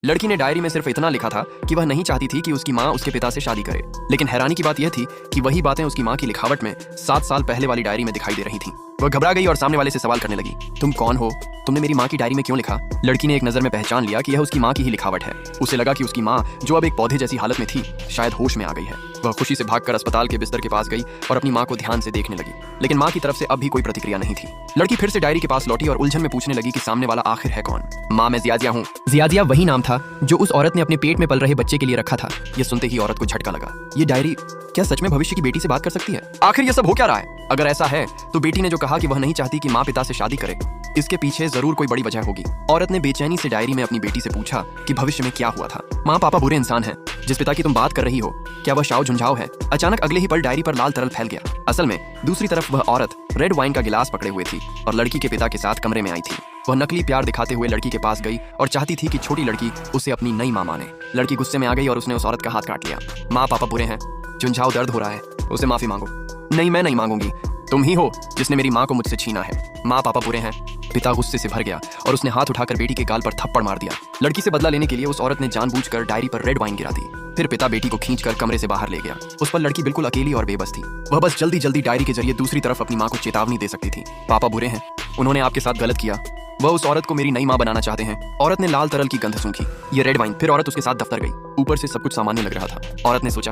लड़की ने डायरी में सिर्फ इतना लिखा था कि वह नहीं चाहती थी कि उसकी माँ उसके पिता से शादी करे। लेकिन हैरानी की बात यह थी कि वही बातें उसकी माँ की लिखावट में 7 साल पहले वाली डायरी में दिखाई दे रही थीं। वह घबरा गई और सामने वाले से सवाल करने लगी, तुम कौन हो? तुमने मेरी माँ की डायरी में क्यों लिखा? लड़की ने एक नजर में पहचान लिया कि यह उसकी माँ की ही लिखावट है। उसे लगा कि उसकी माँ, जो अब एक पौधे जैसी हालत में थी, शायद होश में आ गई है। वह खुशी से भागकर अस्पताल के बिस्तर के पास गई और अपनी माँ को ध्यान से देखने लगी, लेकिन माँ की तरफ से अब भी कोई प्रतिक्रिया नहीं थी। लड़की फिर से डायरी के पास लौटी और उलझन में पूछने लगी कि सामने वाला आखिर है कौन? माँ, मैं जियाजिया हूँ। जियाजिया वही नाम था जो उस औरत ने अपने पेट में पल रहे बच्चे के लिए रखा था। यह सुनते ही औरत को झटका लगा। ये डायरी क्या सच में भविष्य की बेटी से बात कर सकती है? आखिर ये सब हो क्या रहा है? अगर ऐसा है तो बेटी ने जो कहा कि वह नहीं चाहती कि माँ पिता से शादी करे, इसके पीछे जरूर कोई बड़ी वजह होगी। औरत ने बेचैनी से डायरी में अपनी बेटी से पूछा कि भविष्य में क्या हुआ था। माँ, पापा बुरे इंसान हैं। जिस पिता की तुम बात कर रही हो, क्या वह शाओ झुंझाओ है? अचानक अगले ही पल डायरी पर लाल तरल फैल गया। असल में दूसरी तरफ वह औरत रेड वाइन का गिलास पकड़े हुए थी और लड़की के पिता के साथ कमरे में आई थी। वह नकली प्यार दिखाते हुए लड़की के पास गई और चाहती थी कि छोटी लड़की उसे अपनी नई माँ माने। लड़की गुस्से में आ गई और उसने उस औरत का हाथ काट लिया। माँ, पापा बुरे हैं, झुंझाओ दर्द हो रहा है, उसे माफी मांगो। नहीं, मैं नहीं मांगूंगी, तुम ही हो जिसने मेरी माँ को मुझसे छीना है। माँ, पापा बुरे हैं। पिता गुस्से से भर गया और उसने हाथ उठाकर बेटी के गाल पर थप्पड़ मार दिया। लड़की से बदला लेने के लिए उस औरत ने जानबूझकर डायरी पर रेड वाइन गिरा दी। फिर पिता बेटी को खींचकर कमरे से बाहर ले गया। उस पर लड़की बिल्कुल अकेली और बेबस थी। वह बस जल्दी जल्दी डायरी के जरिए दूसरी तरफ अपनी माँ को चेतावनी दे सकती थी। पापा बुरे हैं, उन्होंने आपके साथ गलत किया। वह उस औरत को मेरी नई माँ बनाना चाहते हैं। औरत ने लाल तरल की गंध सूंघी, ये रेड वाइन। फिर औरत उसके साथ दफ्तर गई। ऊपर से सब कुछ सामान्य लग रहा था। औरत ने सोचा,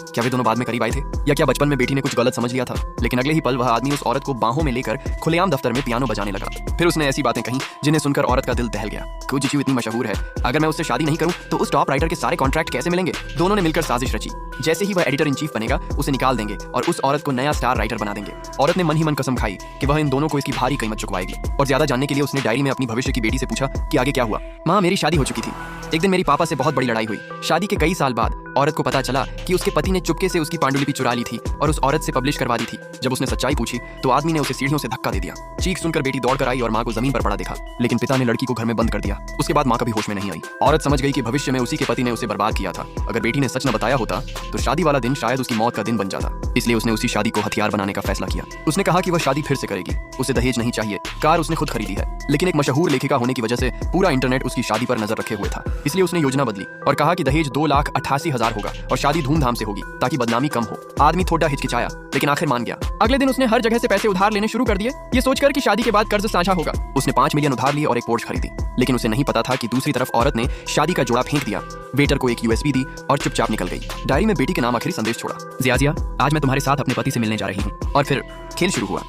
क्या वे दोनों बाद में करीब आए थे, या क्या बचपन में बेटी ने कुछ गलत समझ लिया था? लेकिन अगले ही पल वह आदमी उस औरत को बाहों में लेकर खुलेआम दफ्तर में पियानो बजाने लगा। फिर उसने ऐसी बातें कहीं जिन्हें सुनकर औरत का दिल दहल गया। कुजिचू इतनी मशहूर है, अगर मैं उससे शादी नहीं करूं तो उस टॉप राइटर के सारे कॉन्ट्रैक्ट कैसे मिलेंगे? दोनों ने मिलकर साजिश रची। जैसे ही वह एडिटर इन चीफ बनेगा, उसे निकाल देंगे और उस औरत को नया स्टार राइटर बना देंगे। औरत ने मन ही मन कसम खाई कि वह इन दोनों को इसकी भारी कीमत चुकवाएगी। और ज्यादा जानने के लिए उसने डायरी में अपनी भविष्य की बेटी से पूछा कि आगे क्या हुआ। माँ, मेरी शादी हो चुकी थी। एक दिन मेरी पापा से बहुत बड़ी लड़ाई हुई। शादी के कई साल बाद औरत को पता चला कि उसके पति ने चुपके से उसकी पांडुलिपि चुरा ली थी और उस औरत से पब्लिश करवा दी थी। जब उसने सच्चाई पूछी तो आदमी ने उसे सीढ़ियों से धक्का दे दिया। चीख सुनकर बेटी दौड़कर आई और माँ को जमीन पर पड़ा देखा, लेकिन पिता ने लड़की को घर में बंद कर दिया। उसके बाद माँ कभी होश में नहीं आई। औरत समझ गई कि भविष्य में उसी के पति ने उसे बर्बाद किया था। अगर बेटी ने सच न बताया होता तो शादी वाला दिन शायद उसकी मौत का दिन बन जाता। इसलिए उसने उसी शादी को हथियार बनाने का फैसला किया। उसने कहा कि वह शादी फिर से करेगी। उसे दहेज नहीं चाहिए, कार उसने खुद खरीदी है। लेकिन एक मशहूर लेखिका होने की वजह से पूरा इंटरनेट उसकी शादी पर नजर रखे हुए था। इसलिए उसने योजना बदली और कहा कि दहेज 2,88,000 होगा और शादी धूमधाम से होगी ताकि बदनामी कम हो। आदमी थोड़ा हिचकिचाया, लेकिन आखिर मान गया। अगले दिन उसने हर जगह से पैसे उधार लेने शुरू कर दिए, ये सोचकर कि शादी के बाद कर्ज साझा होगा। उसने 5 मिलियन उधार लिए और एक पोर्श खरीदी। लेकिन उसे नहीं पता था कि दूसरी तरफ औरत ने शादी का जोड़ा फेंक दिया, वेटर को एक यूएसबी दी और चुपचाप निकल गई। डायरी में बेटी के नाम आखिरी संदेश छोड़ा, जियाजिया, आज मैं तुम्हारे साथ अपने पति से मिलने जा रही हूँ। और फिर खेल शुरू हुआ।